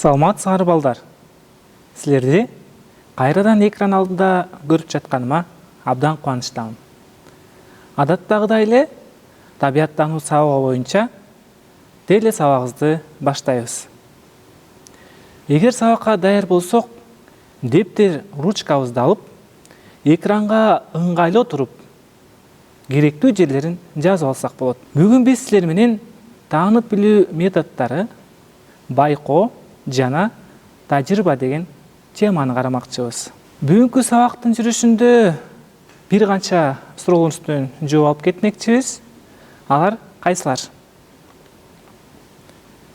Саламатсыңар балдар. Силерди кайрадан экран алдында көрүп жатканыма абдан кубанычтамын. Адаттагыдай эле табияттануу сабагы боюнча теле сабагыбызды баштайбыз. Эгер сабакка даяр болсок, дептер, ручкабызды алып, экранга ыңгайлуу туруп, керектүү жерлерин жазып алсак болот. Бүгүн биз силер менен таанып билүү методдору, байкоо жана тажрыйба деген теманы карамакчыбыз. Бүгүнкү сабактын жүрүшүндө бир канча суроолорубуздун жооп алып кетмекчибиз. Алар кайсылар?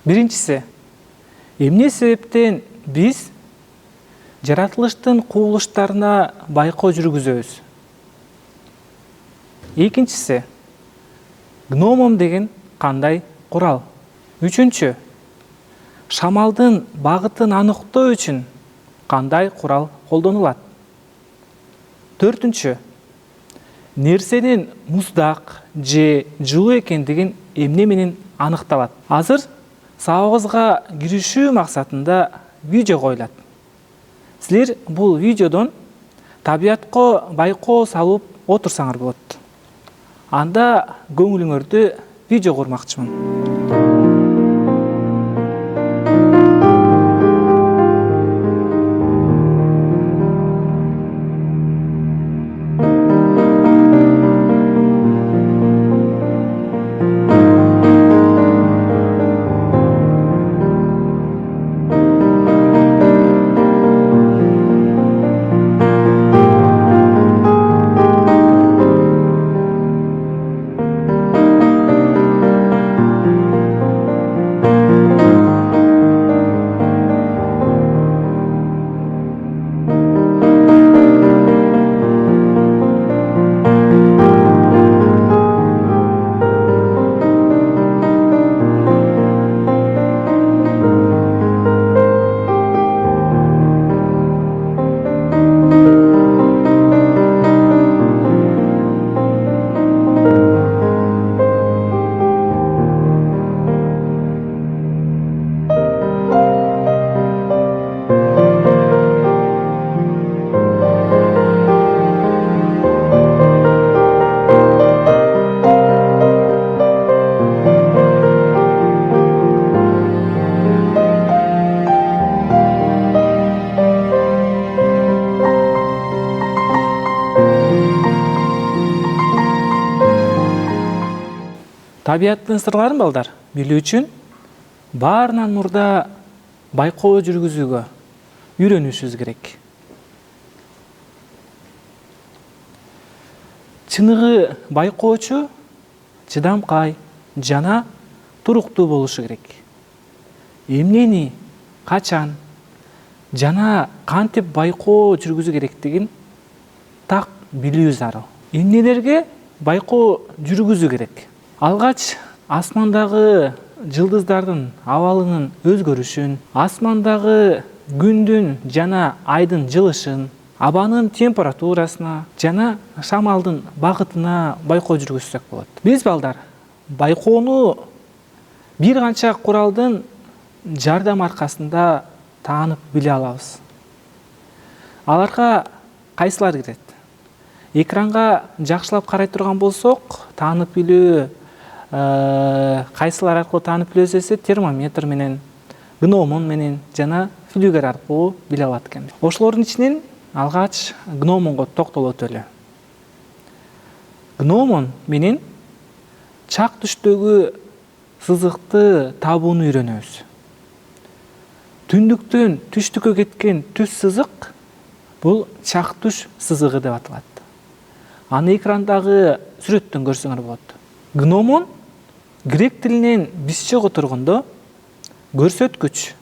Биринчиси, эмне себептен биз жаратылыштын кубулуштарына байкоо жүргүзөбүз? Экинчиси, гномон деген кандай курал? Үчүнчү, шамалдын багытын аныктоо үчүн кандай курал колдонулат? Төртүнчү, нерсенин муздак же жылуу экендигин эмне менен аныкталат? Азыр сабагыбызга киришүү максатында видео коюлат. Силер бул видеодон табиятка байкоо салып отурсаңар болот. Анда көңүлүңөрдү видео курмакчымын. Табияттын сырларын балдар билүү үчүн баарынан мурда байкоо жүргүзүүгө үйрөнүшүбүз керек. Чыныгы байкоочу чыдамкай жана туруктуу болушу керек. Эмнени, качан жана кантип байкоо жүргүзүү керектигин так билүү зарыл. Эмнелерге байкоо жүргүзүү керек? Алгач асмандагы жылдыздардын абалынын өзгөрүшүн, асмандагы күндүн жана айдын жылышын, абанын температурасына жана шамалдын багытына байкоо жүргүзсөк болот. Биз балдар байкоону бир канча куралдын жардам аркасында таанып биле алабыз. Аларга кайсылар кирет? Экранга жакшылап карай турган болсок, таанып билүү кайсылар аркылуу таанып билебиз десе, термометр менен, гномон менен жана флюгер аркылуу биле алат экенбиз. Ошолордун ичинен алгач гномонго токтолот эле. Гномон менен чак түштөгү сызыкты табууну үйрөнөбүз. Түндүктөн түштүккө кеткен түз сызык бул чак түш сызыгы деп аталат. Аны экрандагы сүрөттөн көрсөңөр болот. Гномон грек тилинен бизче которгондо көрсөткүч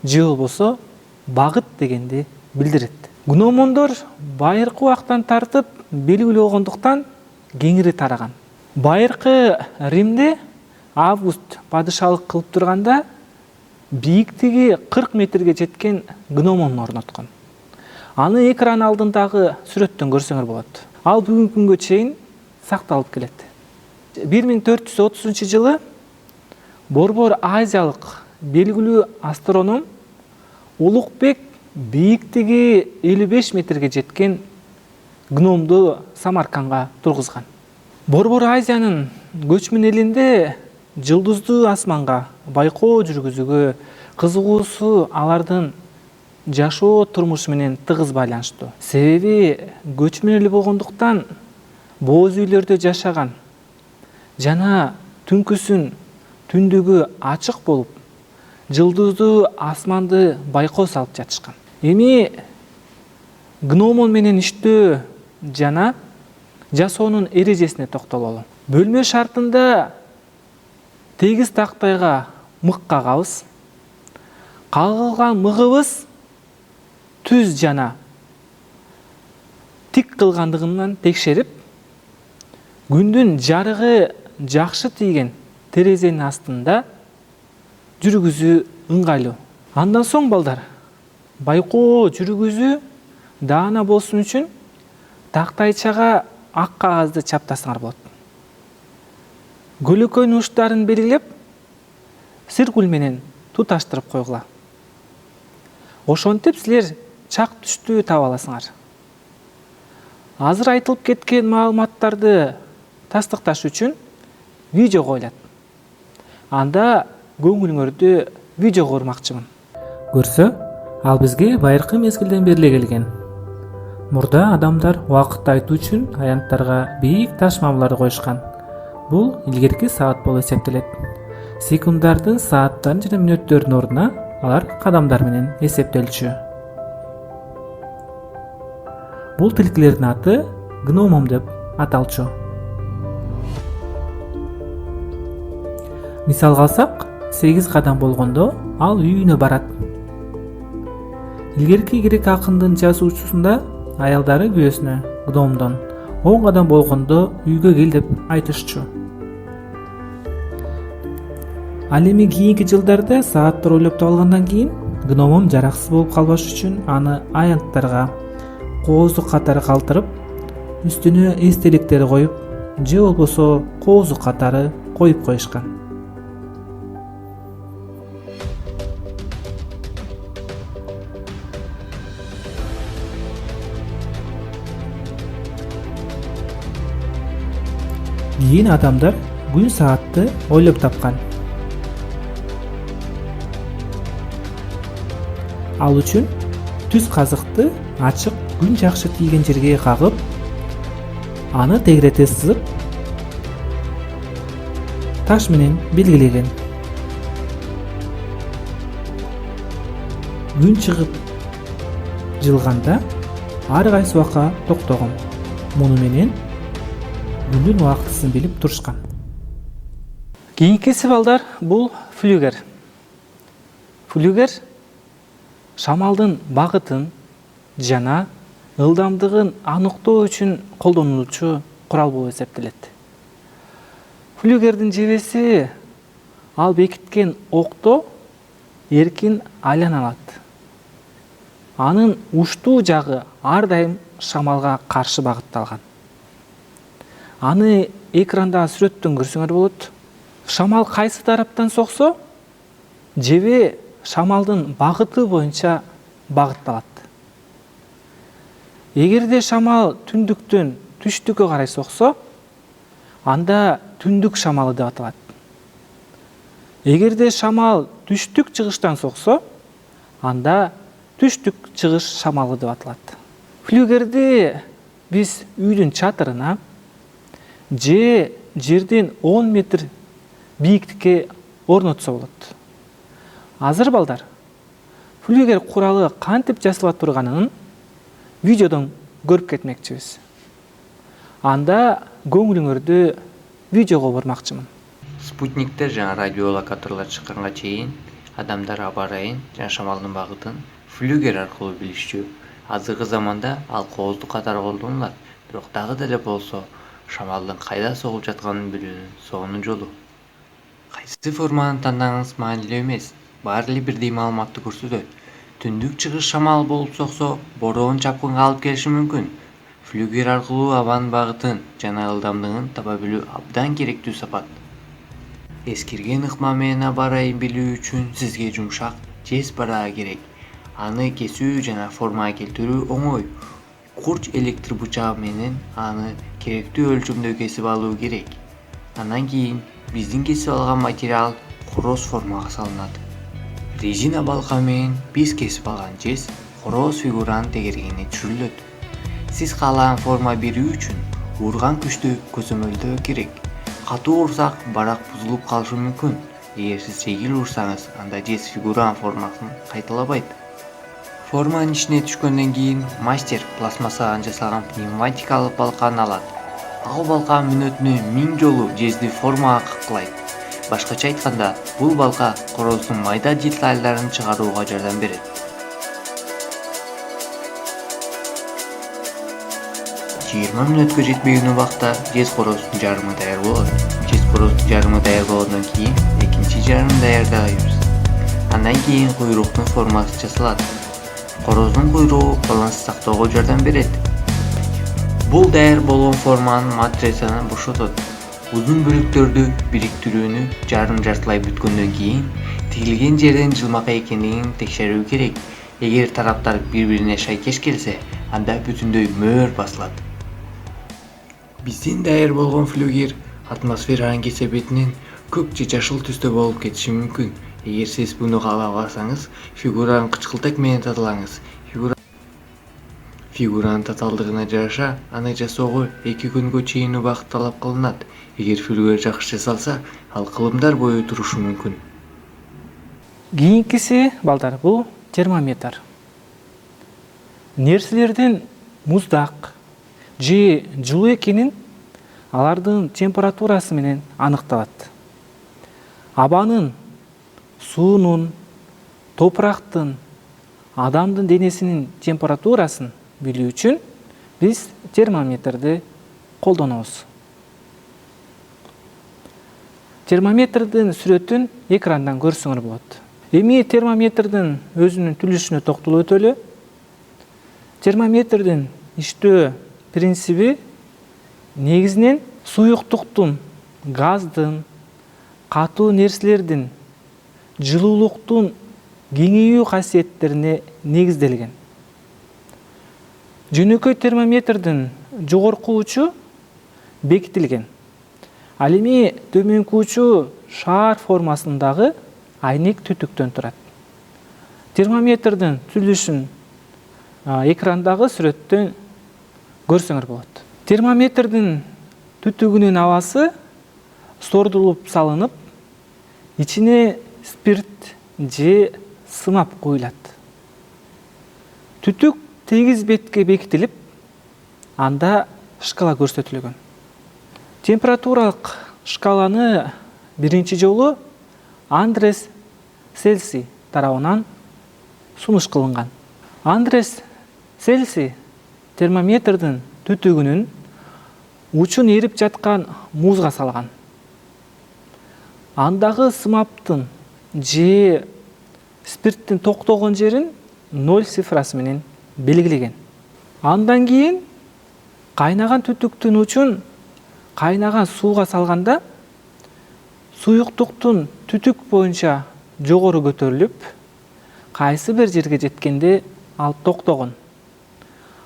же болбосо багыт дегенди билдирет. Гномондор байыркы убактан тартып белгилүү болгондуктан кеңири тараган. Байыркы Римде Август падышалык кылып турганда бийиктиги 40 метрге жеткен гномон орноткон. Аны экран алдындагы сүрөттөн көрсөңөр болот. Ал бүгүнкү күнгө чейин сакталып келет. 1430 жылы Борбор Азиялык белгилүү астроном Улукбек бийиктиги 55 метрге жеткен гномду Самарканга тургузган. Борбор Азиянын көчмөн элинде жылдыздуу асманга байкоо жүргүзүүгө кызыгуусу алардын жашоо турмушу менен тыгыз байланыштуу. Себеби көчмөн эл болгондуктан бооз үйлөрдө жашаган жана түнкүсүн түндүгү ачык болуп, жылдыздуу асманды байкоо салып жатышкан. Эми гномон менен иштөө жана жасоонун эрежесине токтололу. Бөлмө шартында тегиз тактайга мык кагабыз. Кагылган мыгыбыз түз жана тик кылгандыгынан текшерип, күндүн жарыгы жакшы тийген терезенин астында жүргүзүү ыңгайлуу. Андан соң балдар, байкоо жүргүзүү даана болсун үчүн тактайчага ак кагазды чаптасаңар болот. Көлөкөнүн учтарын белгилеп, циркуль менен туташтырып койгула. Ошентип силер чак түштү таба аласыңар. Азыр айтылып кеткен маалыматтарды тастыкташ үчүн видео коюлат. Анда көңүлүңөрдү видеого урмакчымын. Көрсө, ал бизге байыркы мезгилден бери эле келген. Мурда адамдар убакытты айтуу үчүн аянттарга бийик таш мамларды коюшкан. Бул илгерки саат болуп эсептелет. Секунддардын, сааттардын жана мүнөттөрдүн ордуна алар кадамдар менен эсептелчү. Бул тилкилердин аты гномом деп аталчу. Мисалга алсак, 8 кадам болгондо ал үйүнө барат. Илгерки грек акындын жазуучусунда аялдары күйөөсүнө гномдон 10 кадам болгондо үйгө кел деп айтышчу. Ал эми кийинки жылдарда сааттар ойлоп табылгандан кийин гномом жараксыз болуп калбаш үчүн аны аянттарга коозу катары калтырып, үстүнө эстеликтер коюп, же болбосо коозу катары коюп коюшкан. Кийин адамдар күн саатты ойлоп тапкан. Ал үчүн түз казыкты ачык күн жакшы тийген жерге кагып, аны тегерете сызып, таш менен белгилеген. Күн чыгып жылганда ар кайсы убакка токтогон. Муну менен күндүн убактысын билип турушкан. Кийинкиси балдар бул флюгер. Флюгер шамалдын багытын жана ылдамдыгын аныктоо үчүн колдонулчу курал болуп эсептелет. Флюгердин жебеси ал бекиткен окто эркин айлана алат. Анын уштуу жагы ар дайым шамалга каршы багытталган. Аны экранда сүрөттөн көрсөңөр болот. Шамал кайсы тараптан соксо, жебе шамалдын багыты боюнча багытталат. Эгерде шамал түндүктөн түштүккө карай соксо, анда түндүк шамалы деп аталат. Эгерде шамал түштүк чыгыштан соксо, анда түштүк чыгыш шамалы деп аталат. Флюгерди биз үйдүн чатырына же жерден 10 метр бийиктикке орнотсо болот. Азыр балдар, флюгер куралы кантип жасала турганын видеодон көрүп кетмекчибиз. Анда көңүлүңөрдү видеого бурмакчымын. Спутниктер жана радиолокаторлор чыкканга чейин адамдар аба ырайын жана шамалдын багытын флюгер аркылуу билишчү. Азыркы заманда ал коозду катары колдонулат, бирок дагы деле болсо шамалдын кайда согулуп жатканын билүүнүн сонун жолу. Кайсы форманы тандагыңыз маанилүү эмес, баары эле бирдей маалыматты көрсөтөт. Түндүк чыгыш шамал болуп соксо, бороон чапкынга алып келиши мүмкүн. Флюгер аркылуу абанын багытын жана ылдамдыгын таба билүү абдан керектүү сапат. Эскирген ыкма менен аба ырайын билүү үчүн сизге жумшак, жез бараа керек. Аны кесүү жана формага келтирүү оңой. Курч электр бычагы менен аны керектүү өлчөмдө кесип алуу керек. Андан кийин биздин кесип алган материал короз формага салынат. Резина балка менен биз кесип алган жез короз фигуранын тегерегине түшүрүлөт. Сиз каалаган форма берүү үчүн урган күчтү көзөмөлдөө керек. Катуу урсак барак бузулуп калышы мүмкүн. Эгер сиз жеңил урсаңыз, анда жез фигуран формасын кайталабайт. Форманын ичине түшкөндөн кийин мастер пластмассадан жасалган пневматикалык балканы алат. Ал балка мүнөтүнө 1000 жолу жезди формага каклайт. Башкача айтканда, бул балка короздун майда детальдарын чыгарууга жардам берет. 20 мүнөткө жетпеген убакта жез короздун жарымы даяр болот. Жез короздун жарымы даяр болгондон кийин экинчи жарымын даярдайбыз. Андан кийин куйруктун формасы жасалат. Короздун куйругу баланс сактоого жардам берет. Бул даяр болгон форманын матрицаны бошотот. Узун бөлүктөрдү бириктирүүнү жарым-жартылай бүткөндөн кийин тигилген жердин жылмак экендигин текшерүү керек. Эгер тараптар бири-бирине шайкеш келсе, анда бүтүндөй мөөр басылат. Биздин даяр болгон флюгер атмосферанын кесепетинен көк же жашыл түстө болуп кетиши мүмкүн. Эгер сиз буну каалабасаңыз, фигураны кычкылтек менен таталаңыз. Фигуранын татаалдыгына жараша аны жасоого 2 күнгө чейин убакыт талап кылынат. Эгер флюгер жакшы жасалса, ал кылымдар бою турушу мүмкүн. Кийинкиси балдар бул термометр. Нерселердин муздак же жылуу экенин алардын температурасы менен аныкталат. Абанын, суунун, топурактын, адамдын денесинин температурасын билүү үчүн биз термометрди колдонобуз. Термометрдин сүрөтүн экрандан көрсөңөр болот. Эми термометрдин өзүнүн түзүлүшүнө токтолуп өтөлү. Термометрдин иштөө принциби негизинен суюктуктун, газдын, катуу нерселердин, жылуулуктун кеңейүү касиеттерине негизделген. Жөнөкөй термометрдин жогорку учу бекитилген. Ал эми төмөнкү учу шаар формасындагы айнек түтүктөн турат. Термометрдин түзүлүшүн экрандагы сүрөттөн көрсөңөр болот. Термометрдин түтүгүнүн абасы сордулуп салынып, ичине спирт же сымап коюлат. Түтүк тегиз бетке бекитилип, анда шкала көрсөтүлгөн. Температуралык шкаланы биринчи жолу Андрес Цельсий тарабынан сунуш кылынган. Андрес Цельсий термометрдин түтүгүнүн учун эрип жаткан музга салган. Андагы сымаптын же спирттин токтогон жерин 0 цифрасы менен белгилеген. Андан кийин кайнаган түтүктүн учун кайнаган сууга салганда суюктуктун түтүк боюнча жогору көтөрүлүп, кайсы бир жерге жеткенде ал токтогон.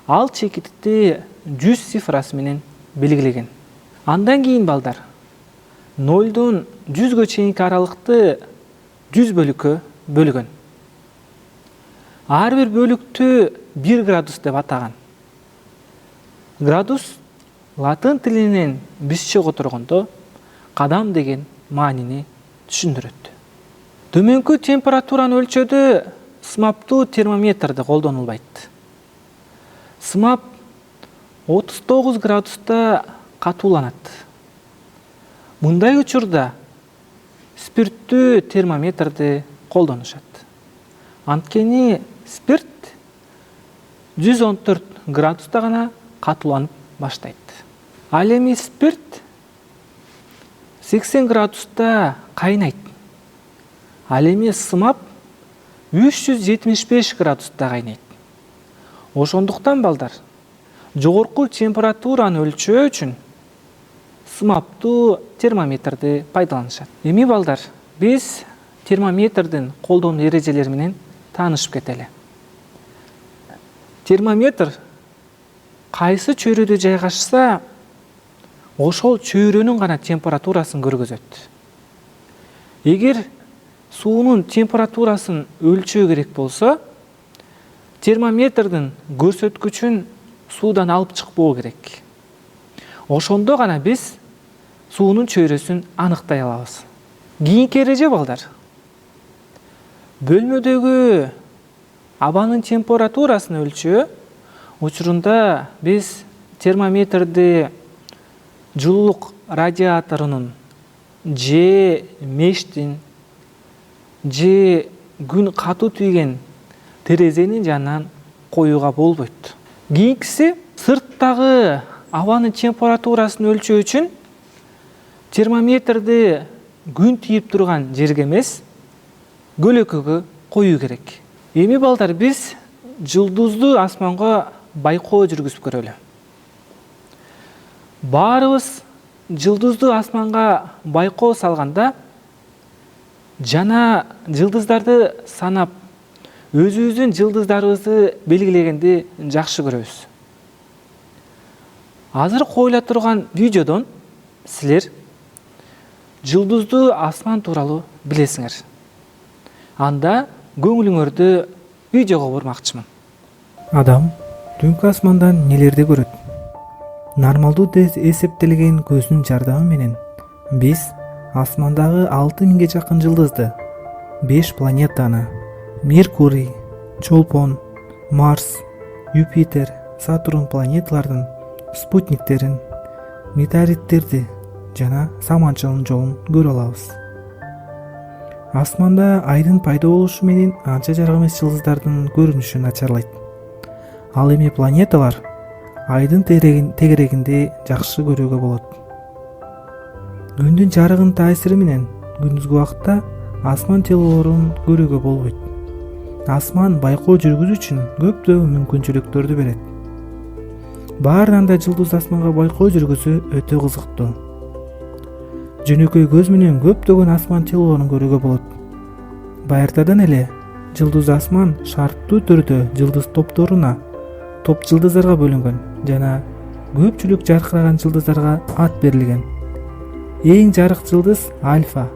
Ал чекитти 100 цифрасы менен белгилеген. Андан кийин балдар 0-дон 100гө чейинки аралыкты 100 бөлүккө бөлгөн. Ар бир бөлүктү 1 градус деп атаган. Градус латын тилинен бизче которгондо кадам деген маанини түшүндүрөт. Төмөнкү температураны өлчөөдө сымаптуу термометрди колдонулбайт. Сымап 39 градуста катууланат. Мындай учурда спирттүү термометрди колдонушат. Анткени спирт 114 градуста гана катууланып баштайт. Ал эми спирт 80 градуста кайнайт. Ал эми сымап 375 градуста кайнайт. Ошондуктан балдар, жогорку температураны өлчөө үчүн сымаптуу термометрди пайдаланышат. Эми балдар, биз термометрдин колдонуу эрежелери менен таанышып кетели. Термометр кайсы чөйрөдө жайгашса, ошол чөйрөнүн гана температурасын көргөзөт. Эгер суунун температурасын өлчөө керек болсо, термометрдин көрсөткүчүн суудан алып чыкпоо керек. Ошондо гана биз суунун чөйрөсүн аныктай алабыз. Кийинки эреже балдар. Бөлмөдөгү абанын температурасын өлчөө учурунда биз термометрди жылуулук радиаторунун же мештин же күн катуу тийген терезенин жанынан коюуга болбойт. Кийинкиси сырттагы абанын температурасын өлчөө үчүн термометрди күн тийип турган жерге эмес, көлөкөгө коюу керек. Эми балдар биз жылдызды асманга байкоо жүргүзүп көрөлү. Баарыбыз жылдызды асманга байкоо салганда жана жылдыздарды санап, өзүбүздүн жылдыздарыбызды белгилегенди жакшы көрөбүз. Азыр коюла турган видеодон силер жылдызды асман тууралуу билесиңер. Анда көңүлүңөрдү видеого бурмакчымын. Адам түнкү асмандан нелерди көрөт? Нормалдуу эсептелген көздүн жардамы менен биз асмандагы 6000ге жакын жылдызды, 5 планетаны, Меркурий, Чолпон, Марс, Юпитер, Сатурн планеталардын спутниктерин, метеориттерди жана саманчынын жолун көрө алабыз. Асманда айдын пайда болушу менен анча жарык эмес жылдыздардын көрүнүшү начарлайт. Ал эми планеталар айдын тегерегинде жакшы көрүүгө болот. Күндүн жарыгынын таасири менен күндүзгү убакытта асман телолорун көрүүгө болбойт. Асман байкоо жүргүзүү үчүн көптөгөн мүмкүнчүлүктөрдү берет. Баарынан да жылдыз асманга байкоо жүргүзүү өтө кызыктуу. Жөнөкөй көз менен көптөгөн асман телолорун көрүүгө болот. Байыртадан эле жылдыз асман шарттуу түрдө жылдыз топторуна, топ жылдыздарга бөлүнгөн жана көпчүлүк жаркыраган жылдыздарга ат берилген. Эң жарык жылдыз альфа,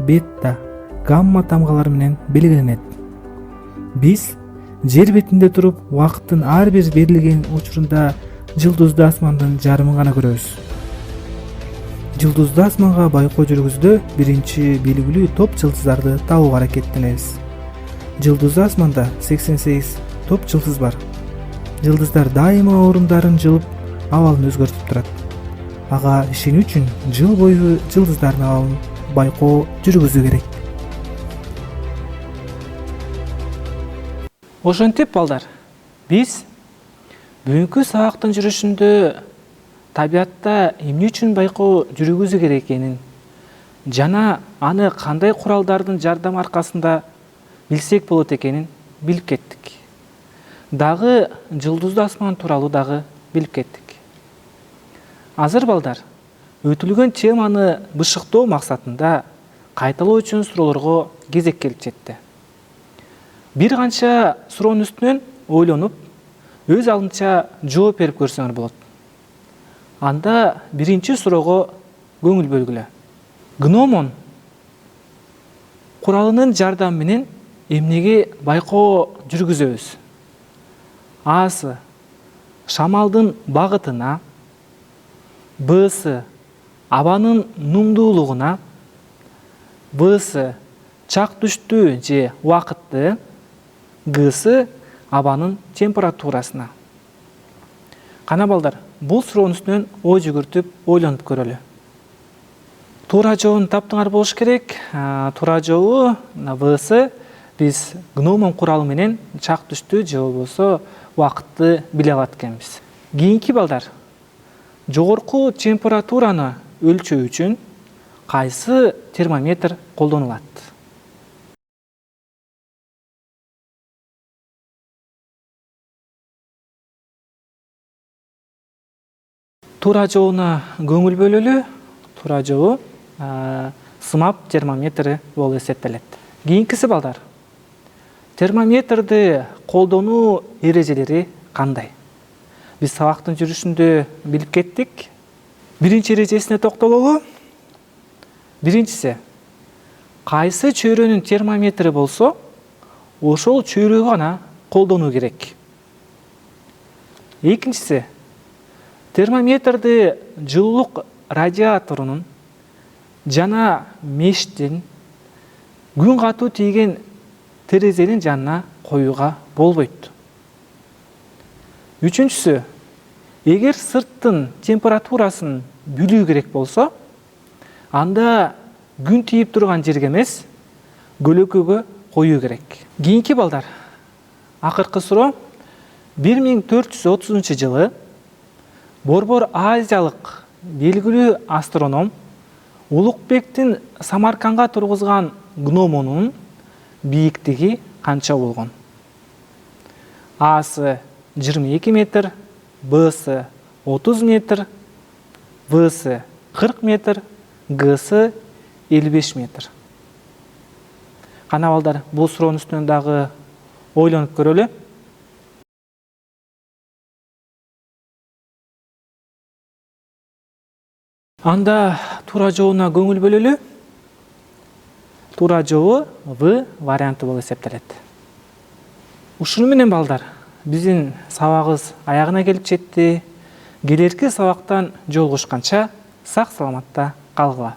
бета, гамма тамгалары менен белгиленет. Биз жер бетинде туруп убакыттын ар бир берилген учурунда жылдызды асмандын жарымын гана көрөбүз. Жылдызды асманга байкоо жүргүзүүдө биринчи белгилүү топ жылдыздарды табууга аракеттенебиз. Жылдызды асманда 88 топ жылдыз бар. Жылдыздар дайыма орундарын жылып, абалын өзгөртүп турат. Ага ишенүү үчүн жыл бою жылдыздардын абалын байкоо жүргүзүү керек. Ошентип балдар, биз бүгүнкү сабактын жүрүшүндө табиатта эмне үчүн байкоо жүргүзүү керек экенин жана аны кандай куралдардын жардамы аркасында билсек болот экенин билип кеттик. Дагы жылдызды асман тууралуу дагы билип кеттик. Азыр балдар, өтүлгөн теманы бышыктоо максатында кайталоо үчүн суроолорго кезек келип жетти. Бир канча суроонун үстүнөн ойлонуп, өз алдынча жооп берип көрсөңөр болот. Анда биринчи суроого көңүл бөлгүлө. Гномон куралынын жардамы менен эмнеге байкоо жүргүзөбүз? Асы шамалдын багытына, Бсы абанын нумдуулугуна, Всы чак түштүү же убакытты, Гсы абанын температурасына. Кана балдар, бул суроонун үстүнөн ой жүгүртүп, ойлонуп көрөлү. Туура жообун таптыңар болуш керек. Туура жообу Всы биз гномон куралы менен чак түштүү же болбосо убакытты биле алат экенбиз. Кийинки балдар, жогорку температураны өлчөө үчүн кайсы термометр колдонулат? Туура жообуна көңүл бөлөлү. Туура жообу сымап термометри болуп эсептелет. Кийинкиси балдар, термометрди колдонуу эрежелери кандай? Биз сабактын жүрүшүндө билип кеттик. Биринчи эрежесине токтололу. Биринчиси, кайсы чөйрөнүн термометри болсо, ошол чөйрөгө гана колдонуу керек. Экинчиси, термометрди жылуулук радиаторунун жана мештин күн катуу тийген терезенин жанына коюуга болбойт. Үчүнчүсү, эгер сырттын температурасын билүү керек болсо, анда күн тийип турган жерге эмес, көлөкөгө коюу керек. Кийинки балдар, акыркы суроо. 1430 жылы Борбор Азиялык белгилүү астроном Улукбектин Самарканга тургузган гномонун бийиктиги канча болгон? Асы 22 метр, Б'сы 30 метр, В'сы 40 метр, Г'сы 55 метр. Кана балдар, бул суроонун үстүнөн дагы ойлонуп көрөлү. Анда туура жообуна көңүл бөлөлү. Туура жообу В варианты болуп эсептелет. Ушуну менен балдар, биздин сабагыбыз аягына келип жетти. Келерки сабактан жолугушканча сак саламатта калгыла.